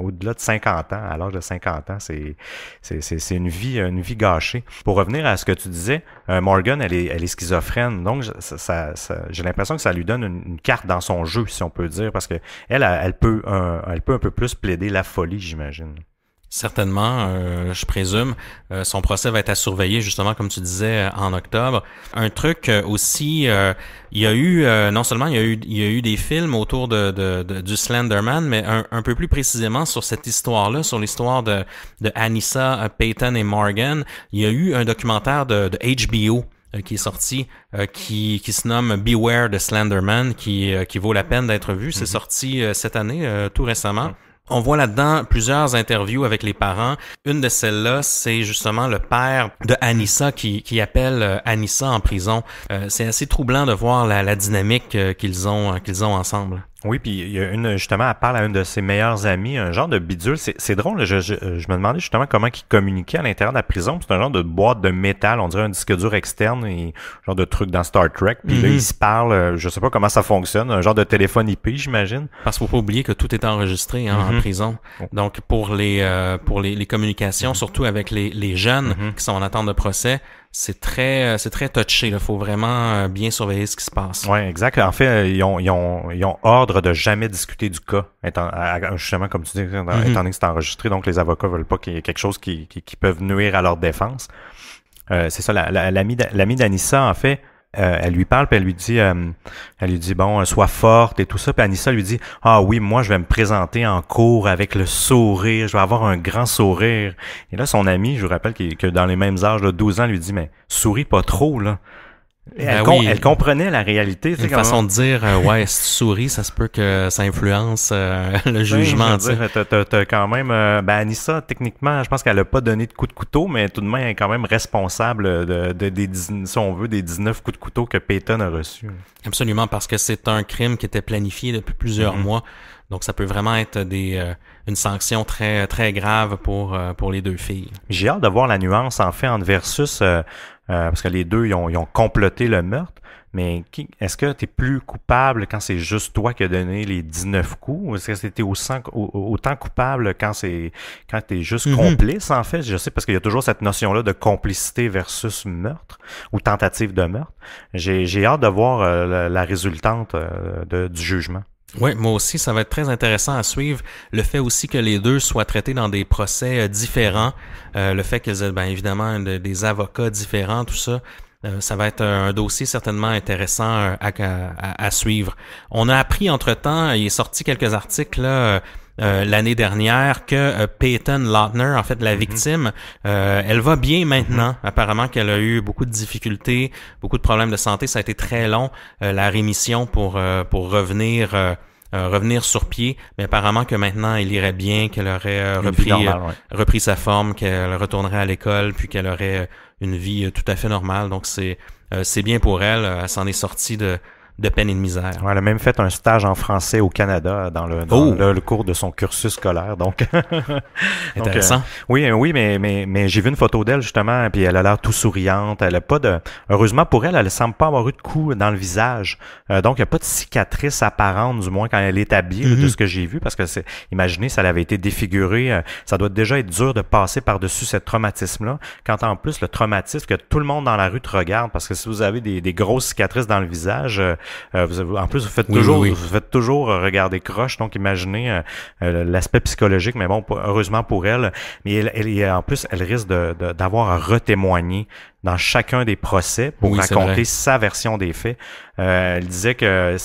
au-delà de 50 ans. À l'âge de 50 ans, c'est une vie gâchée. Pour revenir à ce que tu disais, Morgan, elle est schizophrène. Donc, j'ai l'impression que ça lui donne une carte dans son jeu, si on peut dire, parce que elle peut un peu plus plaider la folie, j'imagine. Certainement, je présume. Son procès va être à surveiller, justement, comme tu disais, en octobre. Un truc aussi, il y a eu, non seulement il y a eu des films autour du Slenderman, mais un peu plus précisément sur cette histoire-là, sur l'histoire de Anissa, Peyton et Morgan. Il y a eu un documentaire de HBO qui est sorti, qui se nomme Beware the Slenderman, qui vaut la peine d'être vu. C'est sorti cette année, tout récemment. On voit là-dedans plusieurs interviews avec les parents. Une de celles-là, c'est justement le père de Anissa qui appelle Anissa en prison. C'est assez troublant de voir la dynamique qu'ils ont ensemble. Oui, puis il y a justement, elle parle à une de ses meilleures amies, un genre de bidule. C'est drôle, je me demandais justement comment ils communiquaient à l'intérieur de la prison. C'est un genre de boîte de métal, on dirait un disque dur externe, et genre de truc dans Star Trek. Puis là, ils se parlent, je sais pas comment ça fonctionne, un genre de téléphone IP, j'imagine. Parce qu'il faut pas oublier que tout est enregistré en prison. Donc pour les communications, surtout avec les jeunes qui sont en attente de procès, c'est très touché. Il faut vraiment bien surveiller ce qui se passe. Oui, exact. En fait, ils ont ordre de jamais discuter du cas, justement, comme tu dis, étant donné que c'est enregistré, donc les avocats veulent pas qu'il y ait quelque chose qui peuvent nuire à leur défense. C'est ça, l'amie d'Anissa, en fait, elle lui parle, puis elle lui dit bon, sois forte et tout ça, puis Anissa lui dit ah oui, moi je vais me présenter en cours avec le sourire, je vais avoir un grand sourire. Et là son ami, je vous rappelle que dans les mêmes âges, là, 12 ans, lui dit mais souris pas trop là. Elle comprenait la réalité. Une façon de dire, ouais, si tu souris, ça se peut que ça influence le jugement. T'as quand même... Anissa, techniquement, je pense qu'elle a pas donné de coups de couteau, mais tout de même, elle est quand même responsable si on veut, des 19 coups de couteau que Peyton a reçus. Absolument, parce que c'est un crime qui était planifié depuis plusieurs mois. Donc, ça peut vraiment être une sanction très, très grave pour les deux filles. J'ai hâte de voir la nuance, en fait, entre versus... parce que les deux, ils ont comploté le meurtre. mais est-ce que tu es plus coupable quand c'est juste toi qui as donné les 19 coups? Ou est-ce que tu autant coupable quand tu es juste complice, en fait? Je sais, parce qu'il y a toujours cette notion-là de complicité versus meurtre ou tentative de meurtre. J'ai hâte de voir la résultante du jugement. Oui, moi aussi, ça va être très intéressant à suivre. Le fait aussi que les deux soient traités dans des procès différents, le fait qu'ils aient, bien évidemment, des avocats différents, tout ça, ça va être un dossier certainement intéressant à suivre. On a appris entre-temps, il est sorti quelques articles là, l'année dernière que Peyton Lautner, en fait la victime, elle va bien maintenant. Apparemment qu'elle a eu beaucoup de difficultés, beaucoup de problèmes de santé. Ça a été très long, la rémission pour revenir sur pied, mais apparemment que maintenant elle irait bien, qu'elle aurait repris sa forme, qu'elle retournerait à l'école, puis qu'elle aurait une vie tout à fait normale. Donc c'est bien pour elle. Elle s'en est sortie de peine et de misère. Ouais, elle a même fait un stage en français au Canada dans le cours de son cursus scolaire. Donc, intéressant. Oui, mais j'ai vu une photo d'elle justement, puis elle a l'air tout souriante. Elle a pas heureusement pour elle, elle semble pas avoir eu de coups dans le visage. Donc, il n'y a pas de cicatrice apparente, du moins quand elle est habillée, de ce que j'ai vu, parce que imaginez, ça avait été défiguré. Ça doit déjà être dur de passer par-dessus ce traumatisme-là. Quand en plus le traumatisme que tout le monde dans la rue te regarde, parce que si vous avez des grosses cicatrices dans le visage, en plus, vous faites toujours regarder croche, donc imaginez l'aspect psychologique, mais bon, heureusement pour elle. Mais en plus, elle risque d'avoir à retémoigner dans chacun des procès pour raconter sa version des faits. Elle disait que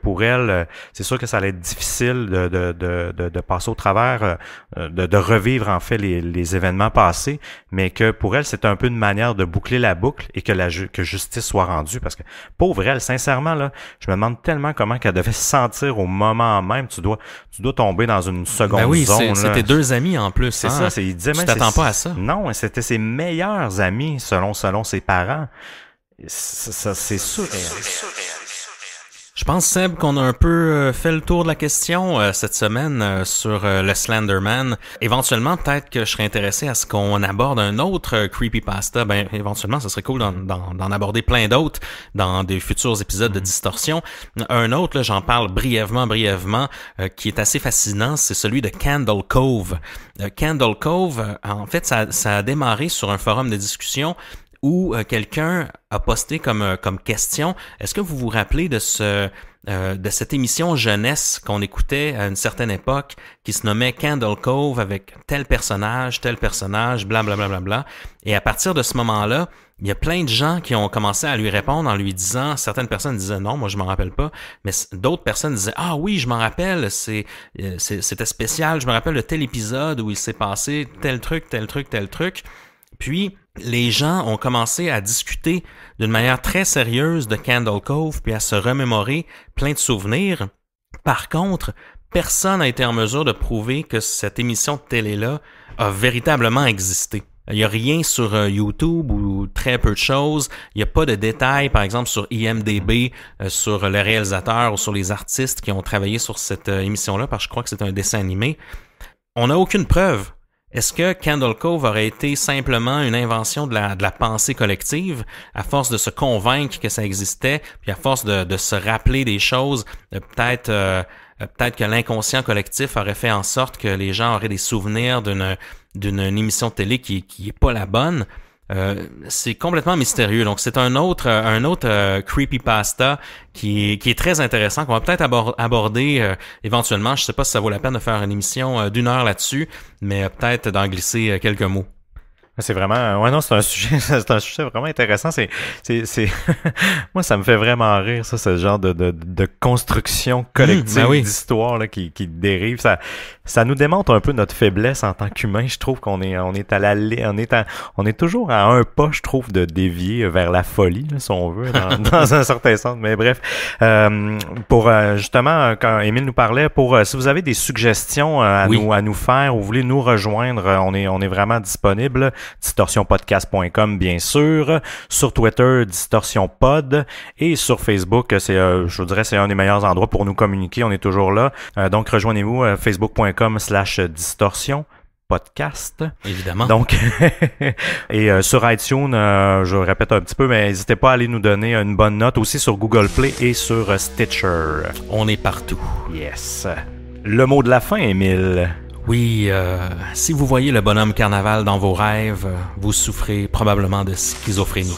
pour elle, c'est sûr que ça allait être difficile de passer au travers, de revivre en fait les événements passés, mais que pour elle, c'est un peu une manière de boucler la boucle et que justice soit rendue. Parce que pauvre elle, sincèrement, là, je me demande tellement comment qu'elle devait se sentir au moment même. Tu dois tomber dans une seconde zone. C'était deux amis en plus. C'est ça. Il disait tu t'attends pas à ça. Non, c'était ses meilleurs amis selon ses parents. C'est sûr. Je pense, Seb, qu'on a un peu fait le tour de la question cette semaine sur le Slenderman. Éventuellement, peut-être que je serais intéressé à ce qu'on aborde un autre creepypasta. Ben, éventuellement, ce serait cool d'en aborder plein d'autres dans des futurs épisodes de Distorsion. Un autre, là, j'en parle brièvement, qui est assez fascinant, c'est celui de Candle Cove. Candle Cove, en fait, ça a démarré sur un forum de discussion où quelqu'un a posté comme question, est-ce que vous vous rappelez de cette émission jeunesse qu'on écoutait à une certaine époque qui se nommait Candle Cove avec tel personnage, blablabla. Et à partir de ce moment-là, il y a plein de gens qui ont commencé à lui répondre en lui disant, certaines personnes disaient non, moi je m'en rappelle pas, mais d'autres personnes disaient ah oui, je m'en rappelle, c'était spécial, je me rappelle de tel épisode où il s'est passé tel truc. Puis, les gens ont commencé à discuter d'une manière très sérieuse de Candle Cove, puis à se remémorer plein de souvenirs. Par contre, personne n'a été en mesure de prouver que cette émission de télé-là a véritablement existé. Il n'y a rien sur YouTube ou très peu de choses. Il n'y a pas de détails, par exemple, sur IMDb, sur les réalisateurs ou sur les artistes qui ont travaillé sur cette émission-là, parce que je crois que c'est un dessin animé. On n'a aucune preuve. Est-ce que Candle Cove aurait été simplement une invention de la pensée collective, à force de se convaincre que ça existait, puis à force de se rappeler des choses, peut-être que l'inconscient collectif aurait fait en sorte que les gens auraient des souvenirs d'une émission de télé qui est pas la bonne? C'est complètement mystérieux. Donc c'est un autre creepypasta qui est très intéressant, qu'on va peut-être aborder éventuellement. Je sais pas si ça vaut la peine de faire une émission d'1 heure là-dessus, mais peut-être d'en glisser quelques mots. C'est vraiment, c'est un sujet vraiment intéressant. C'est, moi, ça me fait vraiment rire, ça, ce genre de construction collective d'histoire, là, qui dérive. Ça nous démontre un peu notre faiblesse en tant qu'humain. Je trouve qu'on est on est toujours à un pas, je trouve, de dévier vers la folie, là, si on veut, dans un certain sens. Mais bref, pour, justement, quand Émile nous parlait, si vous avez des suggestions à nous faire, ou vous voulez nous rejoindre, on est vraiment disponible. distorsionpodcast.com, bien sûr, sur Twitter, distorsionpod, et sur Facebook, je vous dirais, c'est un des meilleurs endroits pour nous communiquer. On est toujours là. Donc, rejoignez-vous facebook.com/distorsion. podcast. Évidemment. Donc, et sur iTunes, je répète un petit peu, mais n'hésitez pas à aller nous donner une bonne note aussi sur Google Play et sur Stitcher. On est partout. Yes. Le mot de la fin, Émile. Oui, si vous voyez le bonhomme carnaval dans vos rêves, vous souffrez probablement de schizophrénie.